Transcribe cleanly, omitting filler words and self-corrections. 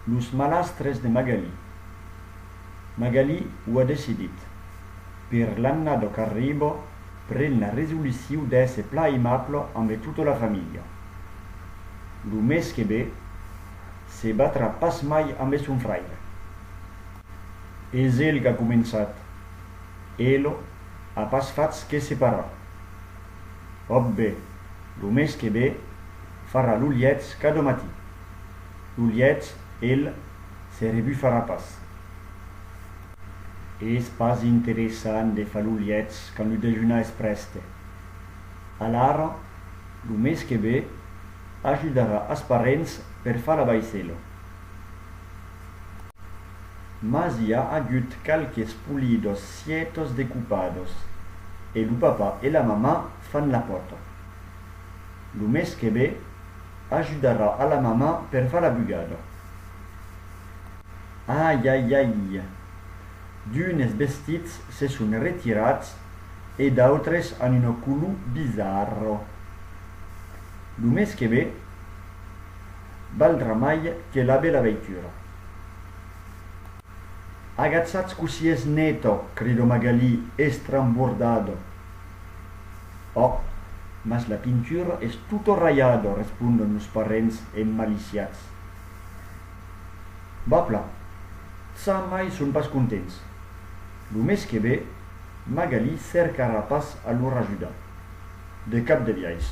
Los malastres de Magali. Magali ho ha decidit. Per l'annado qu'arriba, pren la resolució d'esse pla aimable amb tota la família. Lo mes que ve, se batra pas mai amb son fraire. És ell que ha començat. Elo ha pas fats que separar. Obbe, lo mes que ve, farà l'uliets cada matí. L'uliets, ell, se rebufarà pas. És pas interessant de fer l'uliets quan lo dejunar es preste. Alara, lo mes que ve, ajudarà als parents per far la baiselo. Mas hi ha hagut calques pulidos sietos decupados, e lo papa e la mamà fan la porta. Lo mes que ve, ajudarà a la mamà per far la bugada. Ai ai ai, d'unes vestits se són retirats e d'autres han un color bizarro. Lo mes que ve, valdrà mai que lave la veitura. Agazzats così es neto, credo Magali, estrambordado. Oh, mas la pintura es tutto rayado, responden los parents emmaliciats. Bapla, sa mai són pas contents. Lo mes que ve, Magali cercarà pas a lor ajudar. De cap de viais.